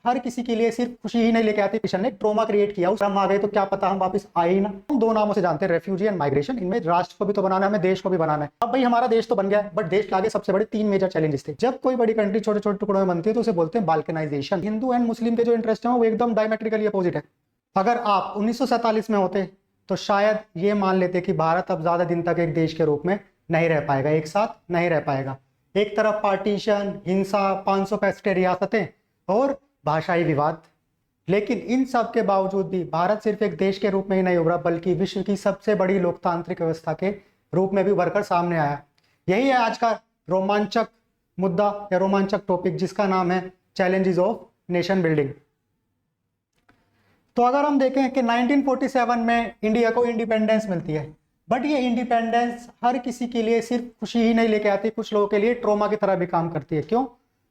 हर किसी के लिए सिर्फ खुशी ही नहीं लेके आती, मिशन ने ट्रोमा क्रिएट किया। हम आ गए तो क्या पता हम वापस आए ही ना। हम दो नामों से जानते हैं, रेफ्यूजी एंड माइग्रेशन। इनमें राष्ट्र को भी तो बनाना है, हमें देश को भी बनाना है। अब भाई हमारा देश तो बन गया, बट देश के आगे सबसे बड़े तीन मेजर चैलेंजेस थे। जब कोई बड़ी कंट्री छोटे छोटे टुकड़ों में बनती है तो उसे बोलते हैं बाल्कनाइजेशन। हिंदू एंड मुस्लिम के जो इंटरेस्ट है वो एकदम डायमेट्रिकली अपोजिट है। अगर आप 1947 में होते तो शायद ये मान लेते कि भारत अब ज्यादा दिन तक एक देश के रूप में नहीं रह पाएगा, एक साथ नहीं रह पाएगा। एक तरफ पार्टीशन, हिंसा, 565 रियासतें और भाषाई विवाद। लेकिन इन सब के बावजूद भी भारत सिर्फ एक देश के रूप में ही नहीं उभरा, बल्कि विश्व की सबसे बड़ी लोकतांत्रिक व्यवस्था के रूप में भी उभरकर सामने आया। यही है आज का रोमांचक मुद्दा या रोमांचक टॉपिक, जिसका नाम है चैलेंजेस ऑफ नेशन बिल्डिंग। तो अगर हम देखें कि 1947 में इंडिया को इंडिपेंडेंस मिलती है, बट ये इंडिपेंडेंस हर किसी के लिए सिर्फ खुशी ही नहीं लेके आती, कुछ लोगों के लिए ट्रॉमा की तरह भी काम करती है। क्यों?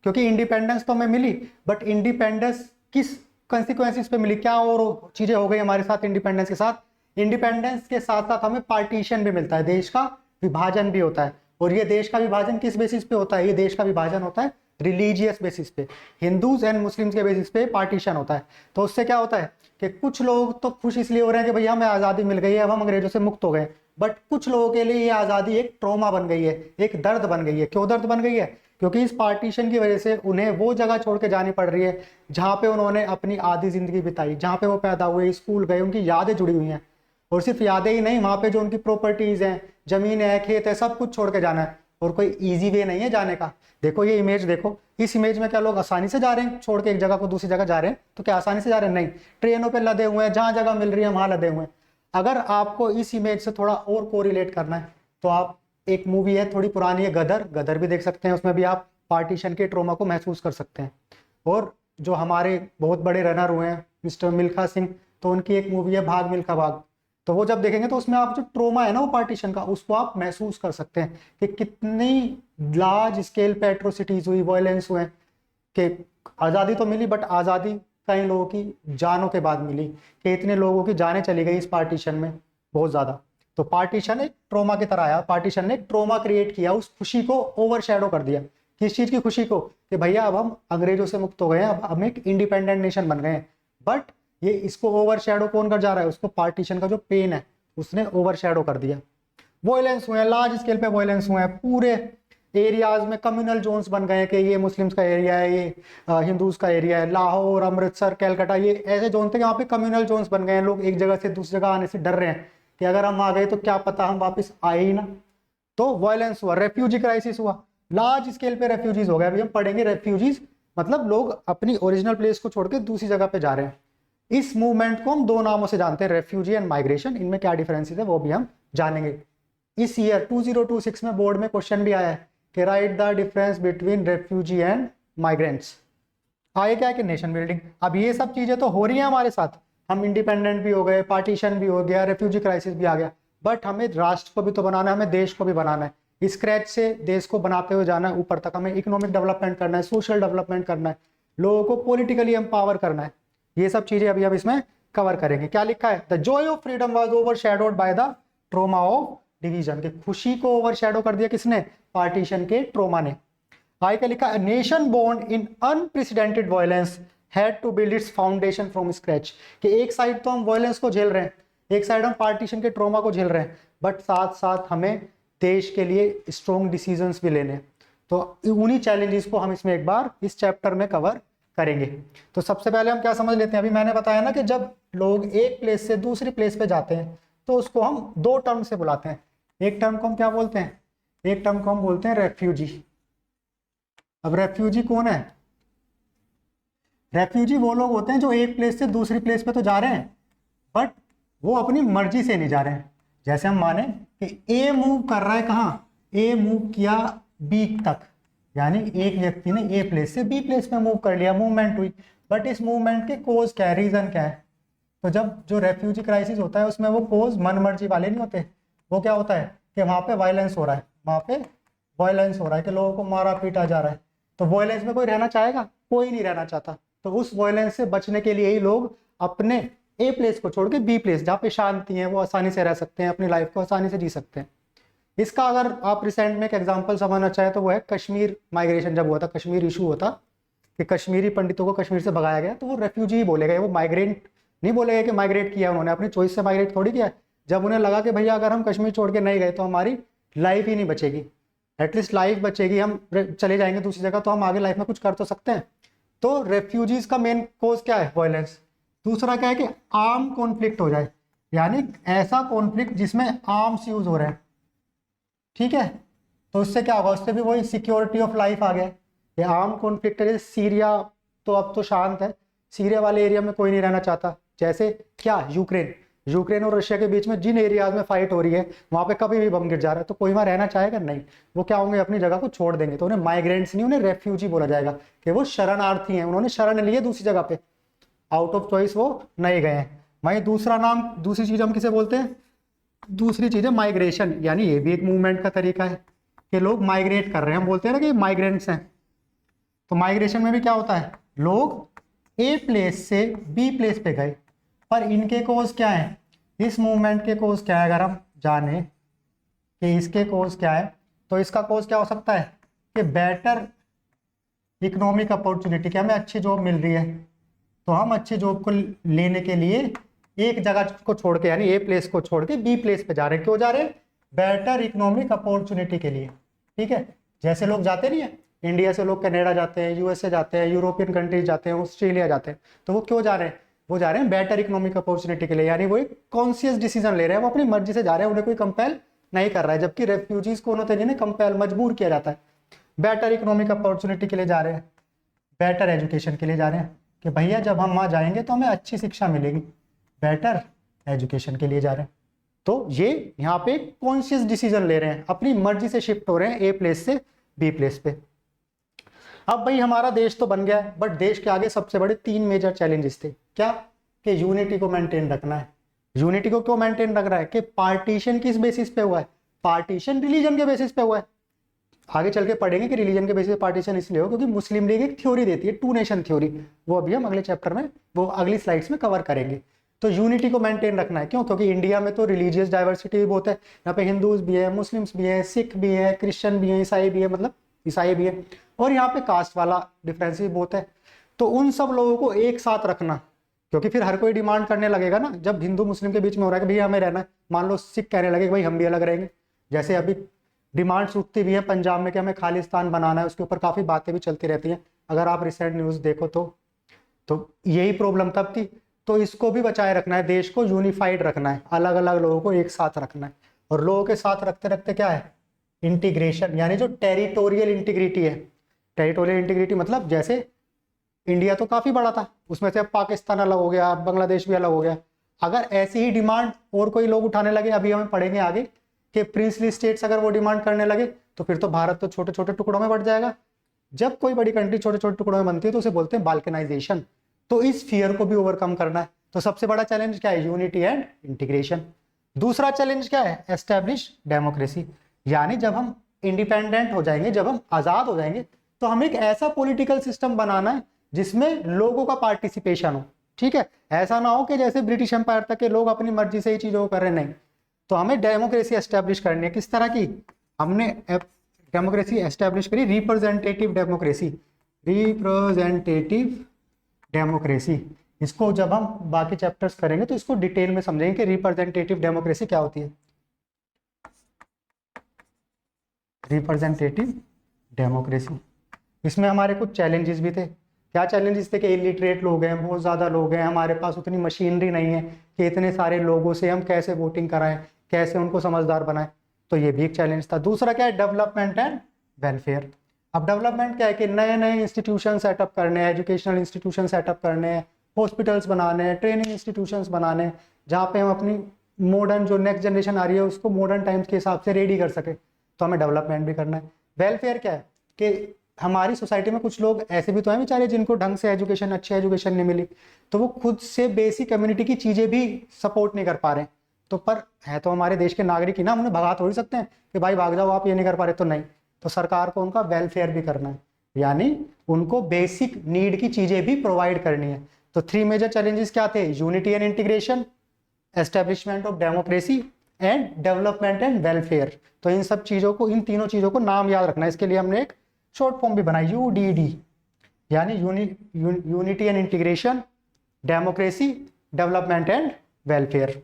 क्योंकि इंडिपेंडेंस तो हमें मिली, बट इंडिपेंडेंस किस कंसिक्वेंसेस पे मिली, क्या और चीजें हो गई हमारे साथ इंडिपेंडेंस के साथ। इंडिपेंडेंस के साथ साथ हमें पार्टीशन भी मिलता है, देश का विभाजन भी होता है। और ये देश का विभाजन किस बेसिस पे होता है? ये देश का विभाजन होता है रिलीजियस बेसिस पे, हिंदूज एंड मुस्लिम्स के बेसिस पे पार्टीशन होता है। तो उससे क्या होता है कि कुछ लोग तो खुश इसलिए हो रहे हैं कि भैया हमें आज़ादी मिल गई है, अब हम अंग्रेजों से मुक्त हो गए, बट कुछ लोगों के लिए ये आज़ादी एक ट्रॉमा बन गई है, एक दर्द बन गई है। क्यों दर्द बन गई है? क्योंकि इस पार्टीशन की वजह से उन्हें वो जगह छोड़ के जानी पड़ रही है जहाँ पे उन्होंने अपनी आधी जिंदगी बिताई, जहाँ पे वो पैदा हुए, स्कूल गए, उनकी यादें जुड़ी हुई हैं। और सिर्फ यादें ही नहीं, वहाँ पे जो उनकी प्रॉपर्टीज हैं, जमीन है, खेत है, सब कुछ छोड़ के जाना है। और कोई इजी वे नहीं है जाने का। देखो ये इमेज देखो, इस इमेज में क्या लोग आसानी से जा रहे हैं छोड़ के एक जगह को दूसरी जगह जा रहे हैं? तो क्या आसानी से जा रहे हैं? नहीं, ट्रेनों पे लदे हुए हैं, जहां जगह मिल रही है वहां लदे हुए हैं। अगर आपको इस इमेज से थोड़ा और कोरिलेट करना है तो आप, एक मूवी है थोड़ी पुरानी है, गदर, गदर भी देख सकते हैं। उसमें भी आप पार्टीशन के ट्रोमा को महसूस कर सकते हैं। और जो हमारे बहुत बड़े रनर हुए हैं मिस्टर मिल्खा सिंह, तो उनकी एक मूवी है भाग मिल्खा भाग, तो वो जब देखेंगे तो उसमें आप जो ट्रोमा है ना वो पार्टीशन का, उसको आप महसूस कर सकते हैं कि कितनी लार्ज स्केल पे एट्रोसिटीज हुई, वायलेंस हुए। कि आज़ादी तो मिली, बट आज़ादी कई लोगों की जानों के बाद मिली, कि इतने लोगों की जानें चली गई इस पार्टीशन में, बहुत ज़्यादा। तो पार्टीशन एक ट्रोमा की तरह आया, पार्टीशन ने एक ट्रोमा क्रिएट किया, उस खुशी को ओवरशैडो कर दिया। किस चीज़ की खुशी को? कि भैया अब हम अंग्रेजों से मुक्त हो गए हैं, अब हम एक इंडिपेंडेंट नेशन बन गए हैं। बट ये इसको ओवरशैडो कौन कर जा रहा है? उसको पार्टीशन का जो पेन है उसने ओवरशैडो कर दिया। वॉयलेंस हुए हैं, लार्ज स्केल पे वॉयलेंस हुए हैं, पूरे एरियाज में कम्युनल जोन्स बन गए हैं कि ये मुस्लिम्स का एरिया है, ये हिंदूज का एरिया है। लाहौर, अमृतसर, कैलकाटा, ये ऐसे जोन थे यहाँ पे कम्युनल जोन्स बन गए हैं। लोग एक जगह से दूसरी जगह आने से डर रहे हैं कि अगर हम आ गए तो क्या पता हम वापस आए ही ना। तो वॉयलेंस हुआ, रेफ्यूजी क्राइसिस हुआ, लार्ज स्केल पे रेफ्यूजीज हो गए। अभी हम पढ़ेंगे रेफ्यूजीज मतलब लोग अपनी ओरिजिनल प्लेस को छोड़ के दूसरी जगह पे जा रहे हैं। इस मूवमेंट को हम दो नामों से जानते हैं, रेफ्यूजी एंड माइग्रेशन। इनमें क्या डिफरेंसेस है वो भी हम जानेंगे। इस ईयर 2026 में बोर्ड में क्वेश्चन भी आया है कि right the difference between refugee and migrants. आगे क्या है कि नेशन बिल्डिंग। अब ये सब चीजें तो हो रही हैं हमारे साथ, हम इंडिपेंडेंट भी हो गए, पार्टीशन भी हो गया, रेफ्यूजी क्राइसिस भी आ गया, बट हमें राष्ट्र को भी तो बनाना है, हमें देश को भी बनाना है। स्क्रैच से देश को बनाते हुए जाना है ऊपर तक। हमें इकोनॉमिक डेवलपमेंट करना है, सोशल डेवलपमेंट करना है, लोगों को पॉलिटिकली एम्पावर करना है। ये सब चीजें अभी हम इसमें कवर करेंगे। क्या लिखा है? The Joy of freedom was overshadowed by the trauma of division. के खुशी को ओवरशैडो कर दिया किसने? पार्टीशन के ट्रॉमा ने। आगे क्या लिखा? Nation born in unprecedented violence had to build its foundation from scratch. कि एक साइड तो हम वायलेंस को झेल रहे हैं, एक साइड हम पार्टीशन के ट्रॉमा को झेल रहे हैं, बट साथ साथ हमें देश के लिए स्ट्रॉन्ग डिसीजंस भी लेने। तो उन्हीं चैलेंजेस को हम इसमें एक बार इस चैप्टर में कवर करेंगे। तो सबसे पहले हम क्या समझ लेते हैं, अभी मैंने बताया ना कि जब लोग एक प्लेस से दूसरी प्लेस पे जाते हैं तो उसको हम दो टर्म से बुलाते हैं। एक टर्म को हम क्या बोलते हैं? एक टर्म को हम बोलते हैं रेफ्यूजी। अब रेफ्यूजी कौन है? रेफ्यूजी वो लोग होते हैं जो एक प्लेस से दूसरी प्लेस पे तो जा रहे हैं, बट वो अपनी मर्जी से नहीं जा रहे हैं। जैसे हम माने कि ए मूव कर रहा है, कहाँ? ए मूव किया बी तक, यानी एक व्यक्ति ने ए प्लेस से बी प्लेस में मूव कर लिया, मूवमेंट हुई। बट इस मूवमेंट के कोज क्या है, रीजन क्या है? तो जब जो रेफ्यूजी क्राइसिस होता है उसमें वो कोज मन मर्जी वाले नहीं होते। वो क्या होता है कि वहाँ पे वायलेंस हो रहा है, वहाँ पे वायलेंस हो रहा है कि लोगों को मारा पीटा जा रहा है। तो वायलेंस में कोई रहना चाहेगा? कोई नहीं रहना चाहता। तो उस वायलेंस से बचने के लिए ही लोग अपने ए प्लेस को छोड़ के बी प्लेस, जहाँ पे शांति है, वो आसानी से रह सकते हैं, अपनी लाइफ को आसानी से जी सकते हैं। इसका अगर आप रिसेंट में एक एग्जांपल समझना चाहे तो वो है कश्मीर माइग्रेशन। जब हुआ था, कश्मीर इशू हुआ था, कि कश्मीरी पंडितों को कश्मीर से भगाया गया, तो वो रेफ्यूजी ही बोलेगा, वो माइग्रेंट नहीं बोलेगा कि माइग्रेट किया उन्होंने, अपनी चॉइस से माइग्रेट थोड़ी किया। जब उन्हें लगा कि भैया अगर हम कश्मीर छोड़ के नहीं गए तो हमारी लाइफ ही नहीं बचेगी, एटलीस्ट लाइफ बचेगी, हम चले जाएंगे दूसरी जगह तो हम आगे लाइफ में कुछ कर तो सकते हैं। तो रेफ्यूजीज का मेन कोज क्या है? वायलेंस। दूसरा क्या है कि आर्म कॉन्फ्लिक्ट हो जाए, यानी ऐसा कॉन्फ्लिक्ट जिसमें आर्म्स यूज हो रहे हैं, ठीक है। तो उससे क्या होगा? उससे भी वही सिक्योरिटी ऑफ लाइफ आ गया। ये आर्म कॉन्फ्लिक्ट है, सीरिया तो अब तो शांत है, सीरिया वाले एरिया में कोई नहीं रहना चाहता। जैसे क्या? यूक्रेन और रशिया के बीच में जिन एरियाज में फाइट हो रही है वहां पे कभी भी बम गिर जा रहा है, तो कोई वहां रहना चाहेगा? नहीं। वो क्या होंगे? अपनी जगह को छोड़ देंगे। तो उन्हें माइग्रेंट्स नहीं, उन्हें रेफ्यूजी बोला जाएगा कि वो शरणार्थी हैं, उन्होंने शरण ली है दूसरी जगह पे, आउट ऑफ चॉइस वो नहीं गए हैं। वहीं दूसरी चीज हम किसे बोलते हैं? दूसरी चीज है माइग्रेशन, यानी ये भी एक मूवमेंट का तरीका है कि लोग माइग्रेट कर रहे हैं। हम बोलते हैं ना कि माइग्रेंट्स हैं। तो माइग्रेशन में भी क्या होता है? लोग ए प्लेस से बी प्लेस पे गए, पर इनके कोज क्या है? इस मूवमेंट के कोज क्या है? अगर हम जाने कि इसके कोज क्या है, तो इसका कोज क्या हो सकता है कि बेटर इकोनॉमिक अपॉर्चुनिटी, कि हमें अच्छी जॉब मिल रही है, तो हम अच्छी जॉब को लेने के लिए एक जगह को छोड़ के, यानी ए प्लेस को छोड़ के बी प्लेस पे जा रहे हैं। क्यों जा रहे हैं? बेटर इकोनॉमिक अपॉर्चुनिटी के लिए, ठीक है। जैसे लोग जाते नहीं है, इंडिया से लोग कनाडा जाते हैं, यूएसए जाते हैं, यूरोपियन कंट्रीज जाते हैं, ऑस्ट्रेलिया जाते हैं, तो वो क्यों जा रहे हैं? वो जा रहे हैं बेटर इकोनॉमिक अपॉर्चुनिटी के लिए, यानी वो एक कॉन्शियस डिसीजन ले रहे हैं, वो अपनी मर्जी से जा रहे हैं, उन्हें कोई कंपेल नहीं कर रहा है। जबकि रेफ्यूजीज को उन्हें कंपेल, मजबूर किया जाता है। बेटर इकोनॉमिक अपॉर्चुनिटी के लिए जा रहे हैं, बेटर एजुकेशन के लिए जा रहे हैं कि भैया जब हम वहाँ जाएंगे तो हमें अच्छी शिक्षा मिलेगी, बेटर एजुकेशन के लिए जा रहे हैं। तो ये यहाँ पे कॉन्शियस डिसीजन ले रहे हैं, अपनी मर्जी से शिफ्ट हो रहे हैं ए प्लेस से बी प्लेस पे। अब भाई हमारा देश तो बन गया है, बट देश के आगे सबसे बड़े 3 मेजर चैलेंजेस थे। क्या? कि यूनिटी को मेंटेन रखना है। यूनिटी को क्यों मेंटेन रख रहा है? कि पार्टीशन किस बेसिस पे हुआ है? पार्टीशन रिलीजन के बेसिस पे हुआ है। आगे चल के पढ़ेंगे कि रिलीजन के बेसिस पे पार्टीशन इसलिए हो क्योंकि मुस्लिम लीग एक थ्योरी देती है, 2 नेशन थ्योरी, वो अभी हम अगले चैप्टर में, वो अगली स्लाइड्स में कवर करेंगे। तो यूनिटी को मेंटेन रखना है। क्यों? क्योंकि इंडिया में तो रिलीजियस डाइवर्सिटी भी बहुत है, यहाँ पे हिंदूज भी है, मुस्लिम्स भी है, सिख भी है, क्रिश्चियन भी है, ईसाई भी है, मतलब ईसाई भी है, और यहाँ पे कास्ट वाला डिफरेंस भी बहुत है। तो उन सब लोगों को एक साथ रखना, क्योंकि फिर हर कोई डिमांड करने लगेगा ना, जब हिंदू मुस्लिम के बीच में हो रहा है कि भैया हमें रहना है, मान लो सिख कहने लगे भाई हम भी अलग रहेंगे, जैसे अभी डिमांड्स उठती भी है पंजाब में कि हमें खालिस्तान बनाना है, उसके ऊपर काफ़ी बातें भी चलती रहती हैं, अगर आप रिसेंट न्यूज़ देखो तो यही प्रॉब्लम तब थी। तो इसको भी बचाए रखना है, देश को यूनिफाइड रखना है, अलग अलग लोगों को एक साथ रखना है। और लोगों के साथ रखते रखते क्या है? इंटीग्रेशन, यानी जो टेरिटोरियल इंटीग्रिटी है। टेरिटोरियल इंटीग्रिटी मतलब जैसे इंडिया तो काफ़ी बड़ा था, उसमें से अब पाकिस्तान अलग हो गया, बांग्लादेश भी अलग हो गया। अगर ऐसी ही डिमांड और कोई लोग उठाने लगे, अभी हमें पढ़ेंगे आगे कि प्रिंसली स्टेट्स अगर वो डिमांड करने लगे, तो फिर तो भारत तो छोटे छोटे टुकड़ों में बढ़ जाएगा। जब कोई बड़ी कंट्री छोटे छोटे टुकड़ों में बनती है तो उसे बोलते हैं बाल्कनाइजेशन। तो इस फियर को भी ओवरकम करना है। तो सबसे बड़ा चैलेंज क्या है? Unity and integration. दूसरा चैलेंज क्या है? एस्टैब्लिश डेमोक्रेसी, यानी जब हम इंडिपेंडेंट हो जाएंगे, जब हम आजाद हो जाएंगे, तो हमें एक ऐसा पॉलिटिकल सिस्टम बनाना है जिसमें लोगों का पार्टिसिपेशन हो, ठीक है। ऐसा ना हो कि जैसे ब्रिटिश एम्पायर तक के लोग अपनी मर्जी से ही चीजों को कर रहे, नहीं। तो हमें डेमोक्रेसी एस्टैब्लिश करनी है। किस तरह की? हमने डेमोक्रेसी एस्टैब्लिश करी, रिप्रेजेंटेटिव डेमोक्रेसी। रिप्रेजेंटेटिव डेमोक्रेसी, इसको जब हम बाकी चैप्टर्स करेंगे तो इसको डिटेल में समझेंगे कि रिप्रेजेंटेटिव डेमोक्रेसी क्या होती है। रिप्रेजेंटेटिव डेमोक्रेसी, इसमें हमारे कुछ चैलेंजेस भी थे। क्या चैलेंजेस थे? कि इलिटरेट लोग हैं, बहुत ज़्यादा लोग हैं, हमारे पास उतनी मशीनरी नहीं है कि इतने सारे लोगों से हम कैसे वोटिंग कराएं, कैसे उनको समझदार बनाएं। तो ये भी एक चैलेंज था। दूसरा क्या है? Development and welfare. अब डेवलपमेंट क्या है? कि नए नए इंस्टीट्यूशन सेटअप करने हैं, एजुकेशनल इंस्टीट्यूशन सेटअप करने हैं, हॉस्पिटल्स बनाने हैं, ट्रेनिंग इंस्टीट्यूशंस बनाने हैं, जहाँ पे हम अपनी मॉडर्न जो नेक्स्ट जनरेशन आ रही है उसको मॉडर्न टाइम्स के हिसाब से रेडी कर सके। तो हमें डेवलपमेंट भी करना है। वेलफेयर क्या है? कि हमारी सोसाइटी में कुछ लोग ऐसे भी तो हैं बेचारे जिनको ढंग से एजुकेशन, अच्छी एजुकेशन नहीं मिली, तो वो खुद से बेसिक कम्युनिटी की चीज़ें भी सपोर्ट नहीं कर पा रहे। तो पर है तो हमारे देश के नागरिक ही ना, हम उन्हें भगा थोड़ी सकते हैं कि भाई भाग जाओ, आप ये नहीं कर पा रहे तो नहीं। तो सरकार को उनका वेलफेयर भी करना है, यानी उनको बेसिक नीड की चीज़ें भी प्रोवाइड करनी है। तो 3 मेजर चैलेंजेस क्या थे? Unity and integration, establishment of democracy and development and welfare. तो इन सब चीज़ों को, इन तीनों चीज़ों को नाम याद रखना है। इसके लिए हमने एक शॉर्ट फॉर्म भी बनाई, UDD, यानी unity and integration, democracy, development and welfare.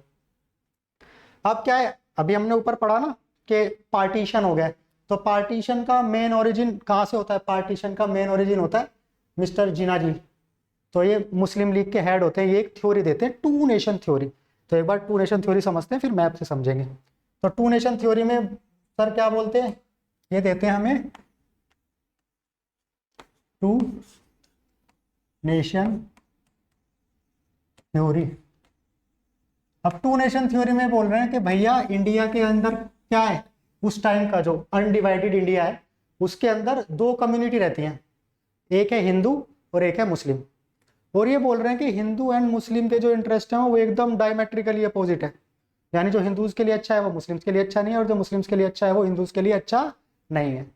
अब क्या है, अभी हमने ऊपर पढ़ा ना कि पार्टीशन हो गया, तो पार्टीशन का मेन ओरिजिन कहाँ से होता है? पार्टीशन का मेन ओरिजिन होता है मिस्टर जिना जी। तो ये मुस्लिम लीग के हेड होते हैं, ये एक थ्योरी देते हैं, टू नेशन थ्योरी। तो एक बार टू नेशन थ्योरी समझते हैं, फिर मैप से समझेंगे। तो टू नेशन थ्योरी में सर क्या बोलते हैं? ये देते हैं हमें टू नेशन थ्योरी। अब टू नेशन थ्योरी में बोल रहे हैं कि भैया इंडिया के अंदर क्या है, उस टाइम का जो अनडिवाइडेड इंडिया है उसके अंदर दो कम्युनिटी रहती हैं, एक है हिंदू और एक है मुस्लिम। और ये बोल रहे हैं कि हिंदू एंड मुस्लिम के जो इंटरेस्ट हैं वो एकदम डायमेट्रिकली अपोजिट है। यानी जो हिंदूज के लिए अच्छा है वो मुस्लिम्स के लिए अच्छा नहीं है, और जो मुस्लिम्स के लिए अच्छा है वो हिंदूज के लिए अच्छा नहीं है।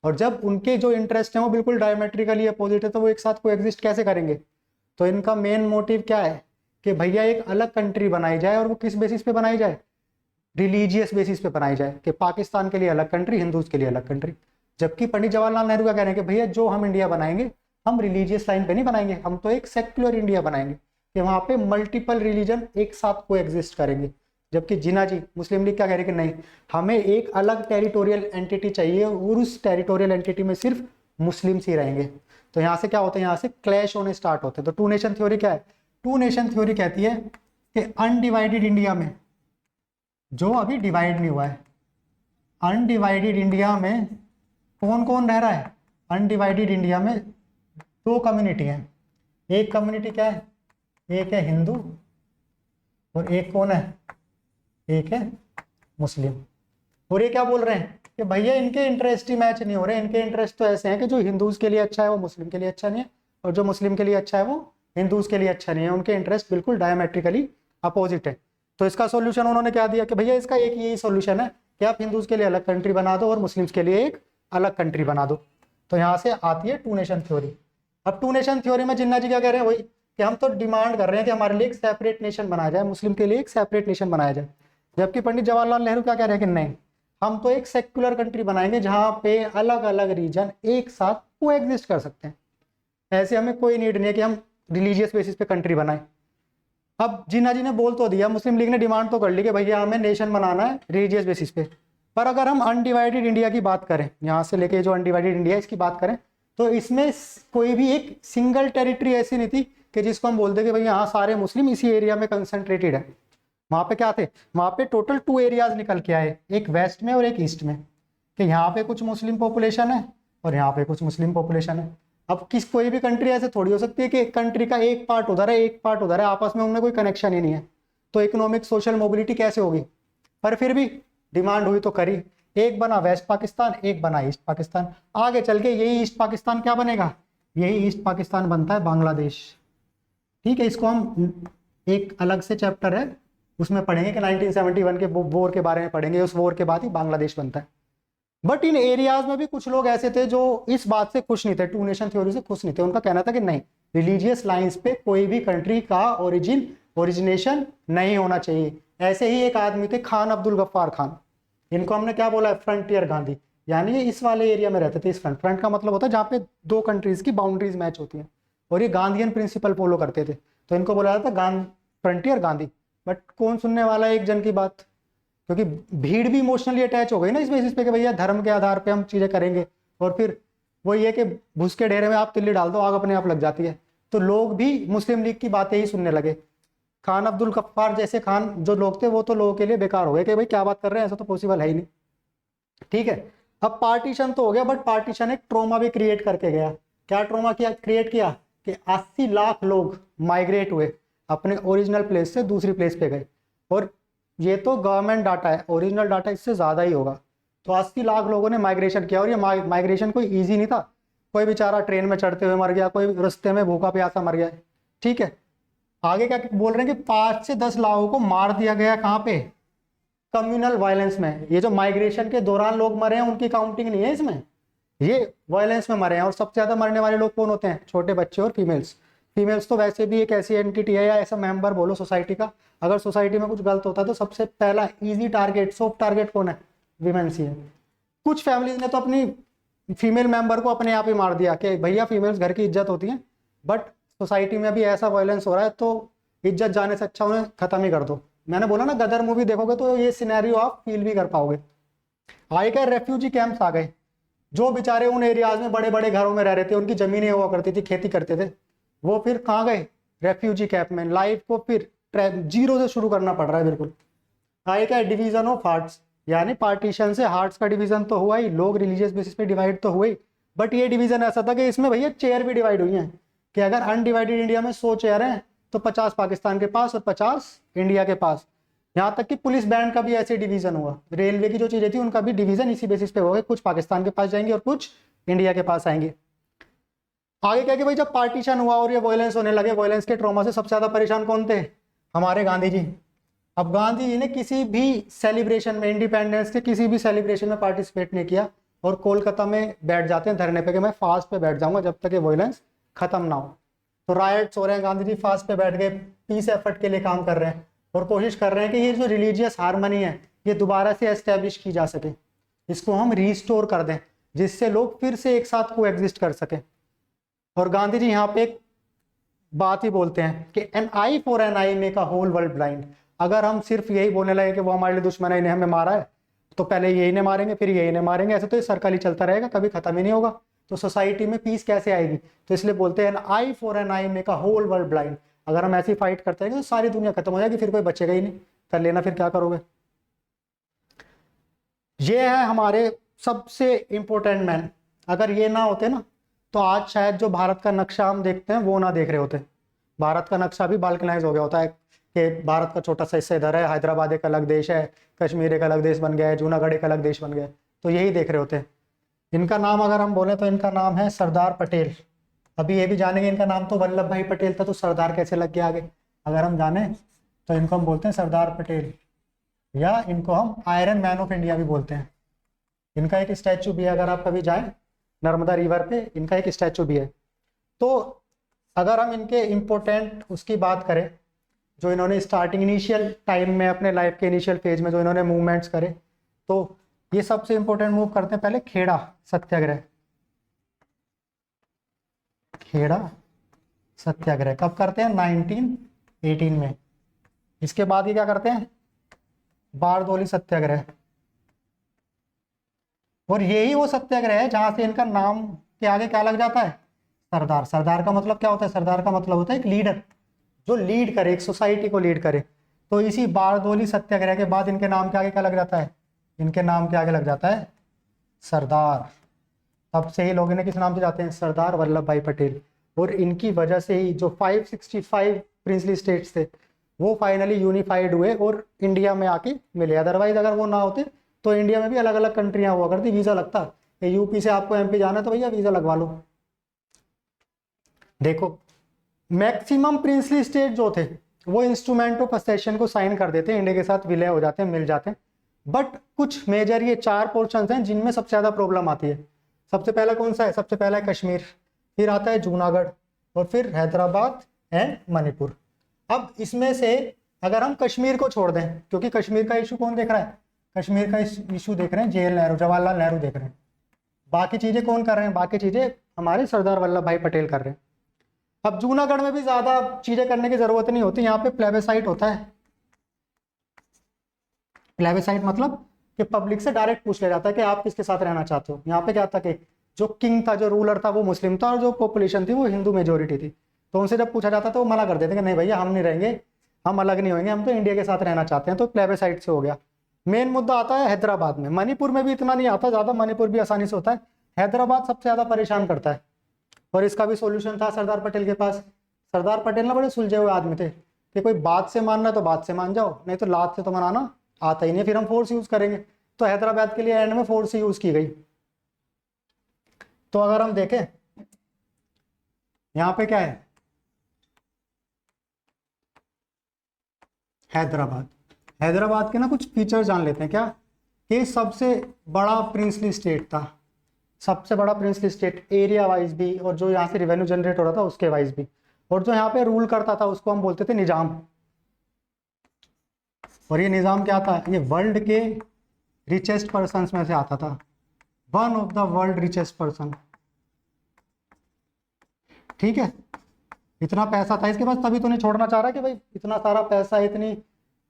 और जब उनके जो इंटरेस्ट हैं वो बिल्कुल डायमेट्रिकली अपोजिट है तो वो एक साथ को एग्जिस्ट कैसे करेंगे? तो इनका मेन मोटिव क्या है कि भैया एक अलग कंट्री बनाई जाए, और वो किस बेसिस पे बनाई जाए? रिलीजियस बेसिस पे बनाई जाए, कि पाकिस्तान के लिए अलग कंट्री, हिंदूज के लिए अलग कंट्री। जबकि पंडित जवाहरलाल नेहरू का कहना है कि भैया जो हम इंडिया बनाएंगे हम रिलीजियस लाइन पे नहीं बनाएंगे, हम तो एक सेक्युलर इंडिया बनाएंगे कि वहाँ पे मल्टीपल रिलीजन एक साथ को एग्जिस्ट करेंगे। जबकि जिना जी मुस्लिम लीग क्या कह रहे हैं कि नहीं, हमें एक अलग टेरिटोरियल एंटिटी चाहिए और उस टेरिटोरियल एंटिटी में सिर्फ मुस्लिम्स ही रहेंगे। तो यहाँ से क्या होता है, यहाँ से क्लैश होने स्टार्ट होते हैं। तो टू नेशन थ्योरी क्या है? टू नेशन थ्योरी कहती है कि अनडिवाइडेड इंडिया में, जो अभी डिवाइड नहीं हुआ है, अनडिवाइडेड इंडिया में कौन कौन रह रहा है? अनडिवाइडेड इंडिया में दो कम्युनिटी हैं। एक कम्युनिटी क्या है? एक है हिंदू और एक कौन है? एक है मुस्लिम। और ये क्या बोल रहे हैं कि भैया इनके इंटरेस्ट ही मैच नहीं हो रहे, इनके इंटरेस्ट तो ऐसे हैं कि जो हिंदूज के लिए अच्छा है वो मुस्लिम के लिए अच्छा नहीं है, और जो मुस्लिम के लिए अच्छा है वो हिंदूज के लिए अच्छा नहीं है। उनके इंटरेस्ट बिल्कुल डायमेट्रिकली अपोजिट है। तो इसका सोल्यूशन उन्होंने क्या दिया कि भैया इसका एक यही सोल्यूशन है कि आप हिंदूज के लिए अलग कंट्री बना दो और मुस्लिम्स के लिए एक अलग कंट्री बना दो। तो यहाँ से आती है टू नेशन थ्योरी। अब टू नेशन थ्योरी में जिन्ना जी क्या कह रहे हैं? वही कि हम तो डिमांड कर रहे हैं कि हमारे लिए एक सेपरेट नेशन बनाया जाए, मुस्लिम के लिए एक सेपरेट नेशन बनाया जाए। जबकि पंडित जवाहरलाल नेहरू क्या कह रहे हैं कि नहीं, हम तो एक सेक्युलर कंट्री बनाएंगे जहां पे अलग अलग रीजन एक साथ को एग्जिस्ट कर सकते हैं। ऐसे हमें कोई नीड नहीं है कि हम रिलीजियस बेसिस पे कंट्री बनाएं। अब जिन्ना जी ने बोल तो दिया, मुस्लिम लीग ने डिमांड तो कर ली कि भैया हमें नेशन बनाना है रिलीजियस बेसिस पे, पर अगर हम अनडिवाइडेड इंडिया की बात करें, यहाँ से लेके जो अनडिवाइडेड इंडिया है इसकी बात करें, तो इसमें कोई भी एक सिंगल टेरिटरी ऐसी नहीं थी कि जिसको हम बोलते कि भैया हाँ सारे मुस्लिम इसी एरिया में कंसंट्रेटेड है। वहां पे क्या थे? वहां पे टोटल टू एरियाज निकल के आए, एक वेस्ट में और एक ईस्ट में, कि यहाँ पे कुछ मुस्लिम पॉपुलेशन है और यहाँ पे कुछ मुस्लिम पॉपुलेशन है। अब कोई भी कंट्री ऐसे थोड़ी हो सकती है कि एक कंट्री का एक पार्ट उधर है एक पार्ट उधर है, आपस में उनमें कोई कनेक्शन ही नहीं है, तो इकोनॉमिक सोशल मोबिलिटी कैसे होगी? पर फिर भी डिमांड हुई तो करी, एक बना वेस्ट पाकिस्तान, एक बना ईस्ट पाकिस्तान। आगे चल के यही ईस्ट पाकिस्तान क्या बनेगा? यही ईस्ट पाकिस्तान बनता है बांग्लादेश। ठीक है, इसको हम एक अलग से चैप्टर है उसमें पढ़ेंगे कि 1971 के वॉर के बारे में पढ़ेंगे, उस वॉर के बाद ही बांग्लादेश बनता है। बट इन एरियाज में भी कुछ लोग ऐसे थे जो इस बात से खुश नहीं थे, टू नेशन थ्योरी से खुश नहीं थे। उनका कहना था कि नहीं, रिलीजियस लाइंस पे कोई भी कंट्री का ओरिजिनेशन नहीं होना चाहिए। ऐसे ही एक आदमी थे खान अब्दुल गफ्फार खान, इनको हमने क्या बोला है? फ्रंटियर गांधी। यानी ये इस वाले एरिया में रहते थे। इस फ्रंट का मतलब होता है जहाँ पे दो कंट्रीज की बाउंड्रीज मैच होती हैं, और ये गांधीयन प्रिंसिपल फॉलो करते थे, तो इनको बोला जाता था फ्रंटियर गांधी। बट कौन सुनने वाला है एक जन की बात? क्योंकि भीड़ भी इमोशनली अटैच हो गई ना इस बेसिस पे कि भैया धर्म के आधार पे हम चीजें करेंगे, और फिर वो ये कि भूस के ढेरे में आप तिल्ली डाल दो आग अपने आप लग जाती है। तो लोग भी मुस्लिम लीग की बातें ही सुनने लगे। खान अब्दुल गफ्फार जैसे खान जो लोग थे वो तो लोगों के लिए बेकार हो गए कि भाई क्या बात कर रहे हैं, ऐसा तो पॉसिबल है ही नहीं। ठीक है, अब पार्टीशन तो हो गया, बट पार्टीशन एक ट्रोमा भी क्रिएट करके गया। क्या ट्रोमा किया क्रिएट किया? कि 80 लाख लोग माइग्रेट हुए, अपने ओरिजिनल प्लेस से दूसरी प्लेस पे गए। और ये तो गवर्नमेंट डाटा है, ओरिजिनल डाटा इससे ज़्यादा ही होगा। तो 80 लाख लोगों ने माइग्रेशन किया, और ये माइग्रेशन कोई ईजी नहीं था। कोई बेचारा ट्रेन में चढ़ते हुए मर गया, कोई रास्ते में भूखा प्यासा मर गया। ठीक है, आगे क्या बोल रहे हैं कि 5 से 10 लाखों को मार दिया गया। कहाँ पे? कम्युनल वायलेंस में। ये जो माइग्रेशन के दौरान लोग मरे हैं उनकी काउंटिंग नहीं है इसमें, ये वायलेंस में मरे हैं। और सबसे ज्यादा मरने वाले लोग कौन होते हैं? छोटे बच्चे और फीमेल्स। फीमेल्स तो वैसे भी एक ऐसी एंटिटी है या ऐसा मेंबर बोलो सोसाइटी का, अगर सोसाइटी में कुछ गलत होता है तो सबसे पहला इजी टारगेट, सॉफ्ट टारगेट कौन है? विमेंस ही है। कुछ फैमिलीज ने तो अपनी फीमेल मेंबर को अपने आप ही मार दिया कि भैया फीमेल्स घर की इज्जत होती है, बट सोसाइटी में भी ऐसा वायलेंस हो रहा है तो इज्जत जाने से अच्छा उन्हें खत्म ही कर दो। मैंने बोला ना गदर मूवी देखोगे तो ये सिनेरियो आप फील भी कर पाओगे। आए क्या रेफ्यूजी कैंप्स आ गए, जो बेचारे उन एरियाज में बड़े बड़े घरों में रह रहे थे, उनकी जमीनें हुआ करती थी, खेती करते थे, वो फिर कहाँ गए, रेफ्यूजी कैंप में। लाइफ को फिर जीरो से शुरू करना पड़ रहा है बिल्कुल। आए क्या डिवीजन ऑफ हार्ट्स, यानी पार्टीशन से हार्ट्स का डिवीजन तो हुआ ही, लोग रिलीजियस बेसिस पे डिवाइड तो हुए, बट ये डिवीजन ऐसा था कि इसमें भैया चेयर भी डिवाइड हुई हैं कि अगर अनडिवाइडेड इंडिया में 100 चेयर हैं तो 50 पाकिस्तान के पास और 50 इंडिया के पास। यहाँ तक कि पुलिस बैंड का भी ऐसे डिवीजन हुआ, रेलवे की जो चीजें थी उनका भी डिवीजन इसी बेसिस पे होगा, कुछ पाकिस्तान के पास जाएंगे और कुछ इंडिया के पास आएंगे। आगे क्या कि भाई जब पार्टीशन हुआ और ये वायलेंस होने लगे, वायलेंस के ट्रॉमा से सबसे ज्यादा परेशान कौन थे, हमारे गांधी जी। अब गांधी जी ने किसी भी सेलिब्रेशन में, इंडिपेंडेंस के किसी भी सेलिब्रेशन में पार्टिसिपेट नहीं किया और कोलकाता में बैठ जाते हैं धरने पे कि मैं फास्ट पे बैठ जाऊंगा जब तक ये वायलेंस खत्म ना हो। तो राइट्स हो रहे हैं, गांधी जी फास्ट पे बैठ गए, पीस एफर्ट के लिए काम कर रहे हैं और कोशिश कर रहे हैं कि ये जो रिलीजियस हार्मनी है ये दोबारा से एस्टेब्लिश की जा सके, इसको हम रीस्टोर कर दें जिससे लोग फिर से एक साथ को एग्जिस्ट कर सके। और गांधी जी यहाँ पे एक बात ही बोलते हैं कि an eye for an eye make a whole world blind. अगर हम सिर्फ यही बोलने लगे कि वो हमारे लिए दुश्मन है, इन्हें हमें मारा है, तो पहले यही ने मारेंगे फिर यही ने मारेंगे, ऐसे तो ये सर्कल ही चलता रहेगा, कभी खत्म ही नहीं होगा। तो सोसाइटी में पीस कैसे आएगी? तो इसलिए बोलते हैं an eye for an eye make a whole world blind. अगर हम ऐसी फाइट करते हैं तो सारी दुनिया खत्म हो जाएगी, फिर कोई बचेगा ही नहीं, कर लेना फिर क्या करोगे। ये है हमारे सबसे इंपॉर्टेंट मैन। अगर ये ना होते ना तो आज शायद जो भारत का नक्शा हम देखते हैं वो ना देख रहे होते। भारत का नक्शा भी बाल्कनाइज हो गया होता है कि भारत का छोटा सा हिस्सा इधर है, हैदराबाद एक अलग देश है, कश्मीर एक अलग देश बन गया है, जूनागढ़ एक अलग देश बन गया है, तो यही देख रहे होते हैं। इनका नाम अगर हम बोले तो इनका नाम है सरदार पटेल। अभी ये भी जानेंगे इनका नाम तो वल्लभ भाई पटेल था, तो सरदार कैसे लग गया आगे, अगर हम जाने तो इनको हम बोलते हैं सरदार पटेल, या इनको हम आयरन मैन ऑफ इंडिया भी बोलते हैं। इनका एक स्टैचू भी है, अगर आप कभी जाएं नर्मदा रिवर पे इनका एक स्टैचू भी है। तो अगर हम इनके इम्पोर्टेंट उसकी बात करें, जो इन्होंने स्टार्टिंग इनिशियल टाइम में अपने लाइफ के इनिशियल फेज में जो इन्होंने मूवमेंट्स करे, तो ये सबसे इंपॉर्टेंट मूव करते हैं पहले खेड़ा सत्याग्रह। खेड़ा सत्याग्रह कब करते हैं? 1918 में। इसके बाद ये क्या करते हैं? बारदोली सत्याग्रह। और यही वो सत्याग्रह है जहां से इनका नाम के आगे क्या लग जाता है? सरदार। सरदार का मतलब क्या होता है? सरदार का मतलब होता है एक लीडर जो लीड करे, एक सोसाइटी को लीड करे। तो इसी बारदोली सत्याग्रह के बाद इनके नाम के आगे क्या लग जाता है? इनके नाम के आगे लग जाता है सरदार। तब से ही लोग इन्हें किस नाम से जाते हैं? सरदार वल्लभ भाई पटेल। और इनकी वजह से ही जो 565 प्रिंसली स्टेट्स थे वो फाइनली यूनिफाइड हुए और इंडिया में आके मिले। अदरवाइज अगर वो ना होते तो इंडिया में भी अलग अलग कंट्रियां हुआ करती, वीजा लगता है। यूपी से आपको एमपी जाना है तो भैया वीजा लगवा लो। देखो मैक्सिमम प्रिंसली स्टेट जो थे वो इंस्ट्रूमेंट ऑफ असेशन को साइन कर देते हैं, इंडिया के साथ विलय हो जाते हैं, मिल जाते हैं। बट कुछ मेजर ये 4 पोर्शन हैं जिनमें सबसे ज्यादा प्रॉब्लम आती है। सबसे पहला कौन सा है? सबसे पहला है कश्मीर, फिर आता है जूनागढ़ और फिर हैदराबाद एंड मणिपुर। अब इसमें से अगर हम कश्मीर को छोड़ दें, क्योंकि कश्मीर का इशू कौन देख रहा है? कश्मीर का इशू देख रहे हैं JL नेहरू, जवाहरलाल नेहरू देख रहे हैं। बाकी चीजें कौन कर रहे हैं? बाकी चीजें हमारे सरदार वल्लभ भाई पटेल कर रहे हैं। अब जूनागढ़ में भी ज्यादा चीजें करने की जरूरत नहीं होती, यहाँ पे प्लेबेसाइट होता है। प्लेबेसाइट मतलब कि पब्लिक से डायरेक्ट पूछ लिया जाता है कि आप किसके साथ रहना चाहते हो। यहाँ पे क्या था कि जो किंग था, जो रूलर था वो मुस्लिम था और जो पॉपुलेशन थी वो हिंदू मेजोरिटी थी। तो उनसे जब पूछा जाता था वो मना कर देते कि नहीं भैया हम नहीं रहेंगे, हम अलग नहीं होंगे, हम तो इंडिया के साथ रहना चाहते हैं। तो प्लेबेसाइट से हो गया। मेन मुद्दा आता है हैदराबाद में। मणिपुर में भी इतना नहीं आता ज्यादा, मणिपुर भी आसानी से होता है। हैदराबाद सबसे ज्यादा परेशान करता है और इसका भी सोल्यूशन था सरदार पटेल के पास। सरदार पटेल ना बड़े सुलझे हुए आदमी थे कि कोई बात से मानना तो बात से मान जाओ, नहीं तो लात से तो मनाना आता ही नहीं, फिर हम फोर्स यूज करेंगे। तो हैदराबाद के लिए एंड में फोर्स यूज की गई। तो अगर हम देखें यहाँ पे क्या है? हैदराबाद। हैदराबाद के ना कुछ फीचर जान लेते हैं क्या? कि सबसे बड़ा प्रिंसली स्टेट था, सबसे बड़ा प्रिंसली स्टेट एरिया वाइज भी, और जो यहाँ से रेवेन्यू जनरेट हो रहा था उसके वाइज भी। और जो यहाँ पे रूल करता था उसको हम बोलते थे निजाम। और ये निजाम क्या था? ये वर्ल्ड के रिचेस्ट पर्सन्स में से आता था। One of the world richest person. ठीक है, इतना पैसा था इसके पास, तभी तो नहीं छोड़ना चाह रहा कि भाई इतना सारा पैसा, इतनी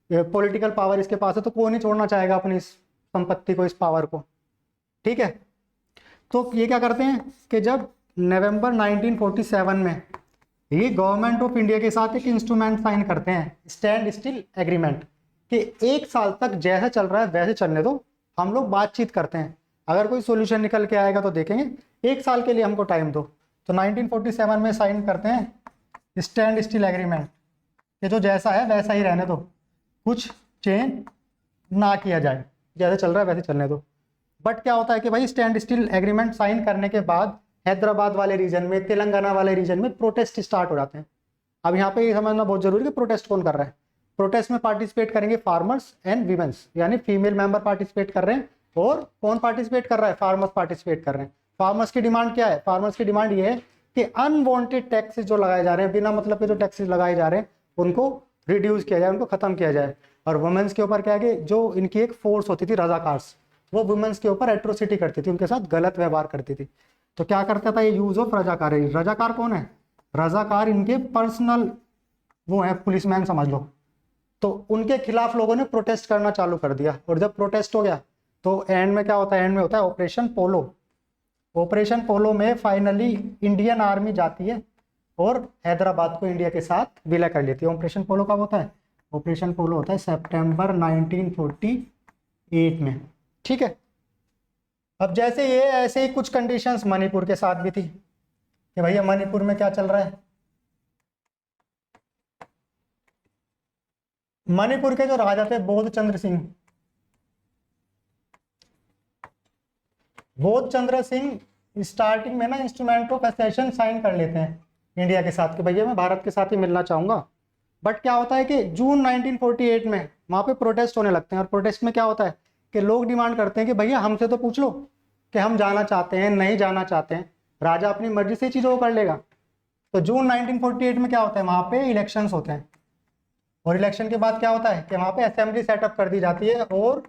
पॉलिटिकल पावर इसके पास है, तो कोई नहीं छोड़ना चाहेगा अपनी इस संपत्ति को, इस पावर को। ठीक है, तो ये क्या करते हैं कि जब नवंबर 1947 में ये गवर्नमेंट ऑफ इंडिया के साथ एक इंस्ट्रूमेंट साइन करते हैं, स्टैंड स्टिल एग्रीमेंट, कि 1 साल तक जैसा चल रहा है वैसे चलने दो, हम लोग बातचीत करते हैं, अगर कोई सोल्यूशन निकल के आएगा तो देखेंगे, 1 साल के लिए हमको टाइम दो। तो 1947 में साइन करते हैं स्टैंड स्टिल एग्रीमेंट, कि जो जैसा है वैसा ही रहने दो, कुछ चेंज ना किया जाए, जैसे चल रहा है वैसे चलने दो। बट क्या होता है कि भाई स्टैंड स्टिल एग्रीमेंट साइन करने के बाद हैदराबाद वाले रीजन में, तेलंगाना वाले रीजन में प्रोटेस्ट स्टार्ट हो जाते हैं। अब यहाँ पे ये समझना बहुत जरूरी है कि प्रोटेस्ट कौन कर रहा है। प्रोटेस्ट में पार्टिसिपेट करेंगे फार्मर्स एंड वीमेंस, यानी फीमेल मेंबर पार्टिसिपेट कर रहे हैं, और कौन पार्टिसिपेट कर रहा है, फार्मर्स पार्टिसिपेट कर रहे हैं। फार्मर्स की डिमांड क्या है, फार्मर्स की डिमांड ये है कि अनवांटेड टैक्सेस जो लगाए जा रहे हैं, बिना मतलब के जो टैक्सेस लगाए जा रहे हैं उनको रिड्यूस किया जाए, उनको खत्म किया जाए। और वुमेन्स के ऊपर क्या है कि जो इनकी एक फोर्स होती थी रजाकार्स, वो वुमेन्स के ऊपर एट्रोसिटी करती थी, उनके साथ गलत व्यवहार करती थी। तो क्या करता था ये यूज ऑफ रजाकार। रजाकार कौन है, रजाकार इनके पर्सनल वो है, पुलिसमैन समझ लो। तो उनके खिलाफ लोगों ने प्रोटेस्ट करना चालू कर दिया, और जब प्रोटेस्ट हो गया तो एंड में क्या होता है, एंड में होता है ऑपरेशन पोलो। ऑपरेशन पोलो में फाइनली इंडियन आर्मी जाती है और हैदराबाद को इंडिया के साथ विलय कर लेती है। ऑपरेशन पोलो कब होता है, ऑपरेशन पोलो होता है सितंबर 1948 में। ठीक है, अब जैसे ये ऐसे ही कुछ कंडीशंस मणिपुर के साथ भी थी, कि भैया मणिपुर में क्या चल रहा है। मणिपुर के जो राजा थे बोध चंद्र सिंह, बोध चंद्र सिंह स्टार्टिंग में ना इंस्ट्रूमेंट ऑफ एसेशन साइन कर लेते हैं इंडिया के साथ, कि भैया मैं भारत के साथ ही मिलना चाहूंगा। बट क्या होता है कि जून 1948 में वहां पे प्रोटेस्ट होने लगते हैं, और प्रोटेस्ट में क्या होता है कि लोग डिमांड करते हैं कि भैया हमसे तो पूछ लो कि हम जाना चाहते हैं नहीं जाना चाहते हैं, राजा अपनी मर्जी से चीज़ों को कर लेगा। तो जून 1948 में क्या होता है, वहाँ पे इलेक्शंस होते हैं, और इलेक्शन के बाद क्या होता है कि वहाँ पे असेंबली सेटअप कर दी जाती है और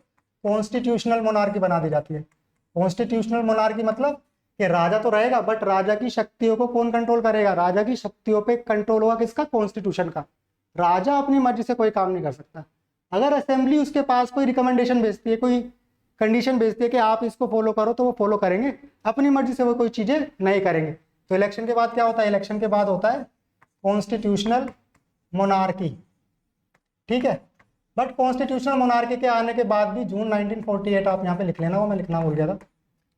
कॉन्स्टिट्यूशनल मोनार्की बना दी जाती है। कॉन्स्टिट्यूशनल मोनार्की मतलब कि राजा तो रहेगा, बट राजा की शक्तियों को कौन कंट्रोल करेगा, राजा की शक्तियों पे कंट्रोल होगा किसका, कॉन्स्टिट्यूशन का। राजा अपनी मर्जी से कोई काम नहीं कर सकता। अगर असेंबली उसके पास कोई रिकमेंडेशन भेजती है, कोई कंडीशन भेजती है कि आप इसको फॉलो करो, तो वो फॉलो करेंगे, अपनी मर्जी से वो कोई चीजें नहीं करेंगे। तो इलेक्शन के बाद क्या होता है, इलेक्शन के बाद होता है कॉन्स्टिट्यूशनल मोनार्की। ठीक है, बट कॉन्स्टिट्यूशनल मोनार्की के आने के बाद भी जून 1948 आप यहाँ पे लिख लेना, वो मैं लिखना भूल गया था।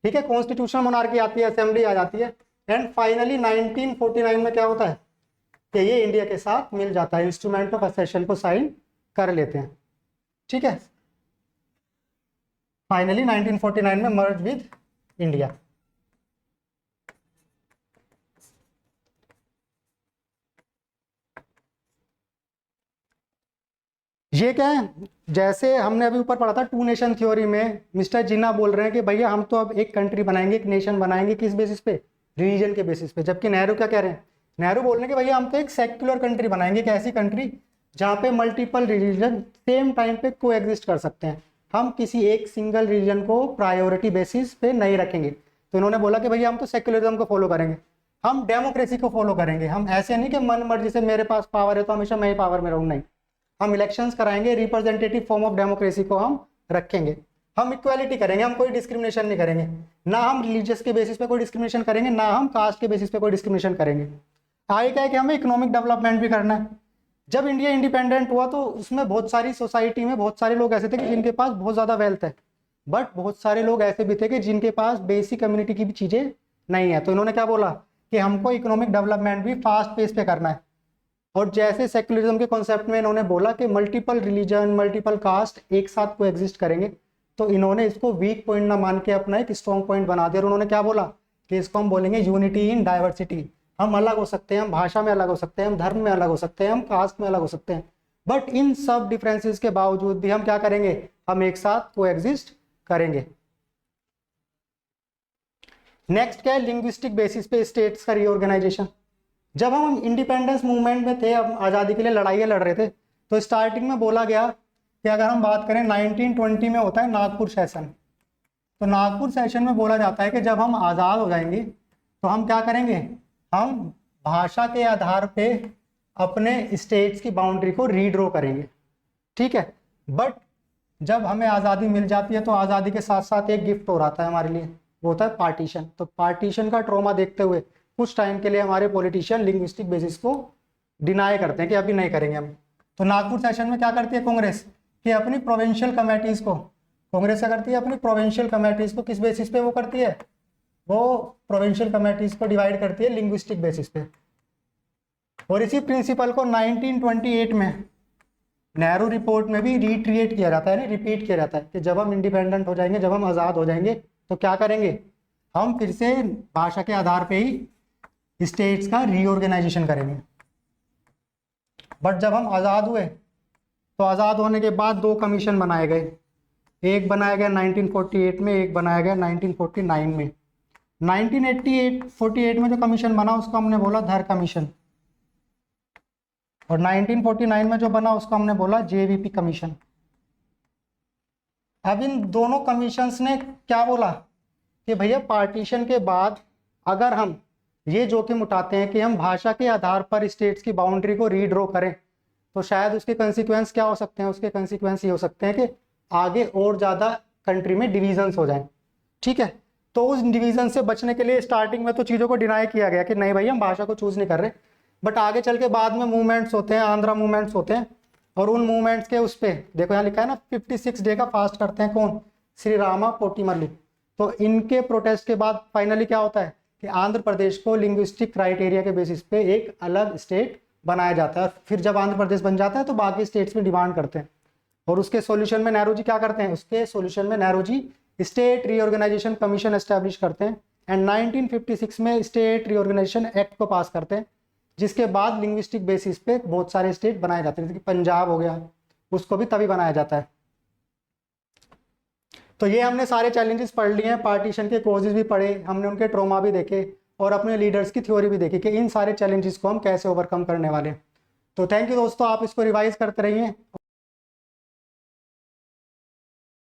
ठीक है, कॉन्स्टिट्यूशनल मोनार्की आती है, असेंबली आ जाती है, एंड फाइनली 1949 में क्या होता है कि ये इंडिया के साथ मिल जाता है, इंस्ट्रूमेंट ऑफ एसेशन को साइन कर लेते हैं। ठीक है, फाइनली 1949 में मर्ज विद इंडिया। ये क्या है, जैसे हमने अभी ऊपर पढ़ा था टू नेशन थ्योरी में, मिस्टर जिन्ना बोल रहे हैं कि भैया हम तो अब एक कंट्री बनाएंगे, एक नेशन बनाएंगे, किस बेसिस पे, रिलीजन के बेसिस पे। जबकि नेहरू क्या कह रहे हैं, नेहरू बोल रहे हैं कि भैया हम तो एक सेक्युलर कंट्री बनाएंगे, एक ऐसी कंट्री जहाँ पे मल्टीपल रिलीजन सेम टाइम पे को एग्जिस्ट कर सकते हैं, हम किसी एक सिंगल रिलीजन को प्रायोरिटी बेसिस पे नहीं रखेंगे। तो इन्होंने बोला कि भैया हम तो सेक्युलरिज्म को फॉलो करेंगे, हम डेमोक्रेसी को फॉलो करेंगे, हम ऐसे नहीं कि मन मर्जी से मेरे पास पावर है तो हमेशा मैं ही पावर में रहूँ, नहीं, हम इलेक्शंस कराएंगे, रिप्रेजेंटेटिव फॉर्म ऑफ डेमोक्रेसी को हम रखेंगे, हम इक्वालिटी करेंगे, हम कोई डिस्क्रिमिनेशन नहीं करेंगे, ना हम रिलीजियस के बेसिस पे कोई डिस्क्रिमिनेशन करेंगे, ना हम कास्ट के बेसिस पे कोई डिस्क्रिमिनेशन करेंगे। आगे क्या है कि हमें इकोनॉमिक डेवलपमेंट भी करना है। जब इंडिया इंडिपेंडेंट हुआ तो उसमें बहुत सारी सोसाइटी में बहुत सारे लोग ऐसे थे कि जिनके पास बहुत ज़्यादा वेल्थ है, बट बहुत सारे लोग ऐसे भी थे कि जिनके पास बेसिक कम्युनिटी की भी चीज़ें नहीं है। तो इन्होंने क्या बोला कि हमको इकोनॉमिक डेवलपमेंट भी फास्ट पेस पे करना है, और जैसे सेक्युलरिज्म के कॉन्सेप्ट में इन्होंने बोला कि मल्टीपल रिलीजन मल्टीपल कास्ट एक साथ को एग्जिस्ट करेंगे, तो इन्होंने इसको वीक पॉइंट ना मान के अपना एक स्ट्रॉन्ग पॉइंट बना दिया। और उन्होंने क्या बोला कि इसको हम बोलेंगे यूनिटी इन डाइवर्सिटी। हम अलग हो सकते हैं, हम भाषा में अलग हो सकते हैं, हम धर्म में अलग हो सकते हैं, हम कास्ट में अलग हो सकते हैं, बट इन सब डिफरेंसेस के बावजूद भी हम क्या करेंगे, हम एक साथ को एग्जिस्ट करेंगे। नेक्स्ट क्या है, लिंग्विस्टिक बेसिस पे स्टेट्स का रीऑर्गेनाइजेशन। जब हम इंडिपेंडेंस मूवमेंट में थे, हम आज़ादी के लिए लड़ाइयाँ लड़ रहे थे, तो स्टार्टिंग में बोला गया कि अगर हम बात करें 1920 में होता है नागपुर सेशन। तो नागपुर सेशन में बोला जाता है कि जब हम आज़ाद हो जाएंगे तो हम क्या करेंगे, हम भाषा के आधार पे अपने स्टेट्स की बाउंड्री को रीड्रॉ करेंगे, ठीक है। बट जब हमें आज़ादी मिल जाती है तो आज़ादी के साथ साथ एक गिफ्ट हो रहा है हमारे लिए, वो होता है पार्टीशन। तो पार्टीशन का ट्रॉमा देखते हुए कुछ टाइम के लिए हमारे पॉलिटिशियन लिंग्विस्टिक बेसिस को डिनाई करते हैं कि अभी नहीं करेंगे हम। तो नागपुर सेशन में क्या करती है कांग्रेस कि अपनी प्रोविंशियल कमेटीज़ को, कांग्रेस क्या करती है अपनी प्रोविंशियल कमेटीज़ को किस बेसिस पे वो करती है, वो प्रोविंशियल कमेटीज़ को डिवाइड करती है लिंग्विस्टिक बेसिस पे। और इसी प्रिंसिपल को 1928 में नेहरू रिपोर्ट में भी रिट्रिएट किया जाता है, ना रिपीट किया जाता है कि जब हम इंडिपेंडेंट हो जाएंगे, जब हम आज़ाद हो जाएंगे तो क्या करेंगे, हम फिर से भाषा के आधार पे ही स्टेट्स का रीऑर्गेनाइजेशन करेंगे। बट जब हम आज़ाद हुए तो आज़ाद होने के बाद दो कमीशन बनाए गए, एक बनाया गया 1948 में, एक बनाया गया 1949 में। 1948 में जो कमीशन बना उसको हमने बोला धर कमीशन, और 1949 में जो बना उसको हमने बोला जेवीपी कमीशन। अब इन दोनों कमीशंस ने क्या बोला कि भैया पार्टीशन के बाद अगर हम ये जोखिम उठाते हैं कि हम भाषा के आधार पर स्टेट्स की बाउंड्री को रीड्रॉ करें तो शायद उसके कंसिक्वेंस क्या हो सकते हैं, उसके कंसिक्वेंस ये हो सकते हैं कि आगे और ज़्यादा कंट्री में डिविजन्स हो जाएं, ठीक है। तो उस डिवीजन से बचने के लिए स्टार्टिंग में तो चीज़ों को डिनाई किया गया कि नहीं भाई हम भाषा को चूज़ नहीं कर रहे, बट आगे चल के बाद में मूवमेंट्स होते हैं, आंध्रा मूवमेंट्स होते हैं, और उन मूवमेंट्स के उस पर देखो यहाँ लिखा है ना 56 डे का फास्ट करते हैं कौन, श्री रामा पोटीमल्ली। तो इनके प्रोटेस्ट के बाद फाइनली क्या होता है कि आंध्र प्रदेश को लिंग्विस्टिक क्राइटेरिया के बेसिस पे एक अलग स्टेट बनाया जाता है। और फिर जब आंध्र प्रदेश बन जाता है तो बाकी स्टेट्स में डिमांड करते हैं, और उसके सॉल्यूशन में नेहरू जी क्या करते हैं, उसके सॉल्यूशन में Nehru ji state reorganisation commission establish करते हैं एंड 1956 में स्टेट रीऑर्गेनाइजेशन एक्ट को पास करते हैं, जिसके बाद लिंग्विस्टिक बेसिस पे बहुत सारे स्टेट बनाए जाते हैं, जैसे कि पंजाब हो गया, उसको भी तभी बनाया जाता है। तो ये हमने सारे चैलेंजेस पढ़ लिए हैं, पार्टीशन के कॉजेज भी पढ़े, हमने उनके ट्रॉमा भी देखे और अपने लीडर्स की थ्योरी भी देखी कि इन सारे चैलेंजेस को हम कैसे ओवरकम करने वाले हैं। तो थैंक यू दोस्तों, आप इसको रिवाइज करते रहिए।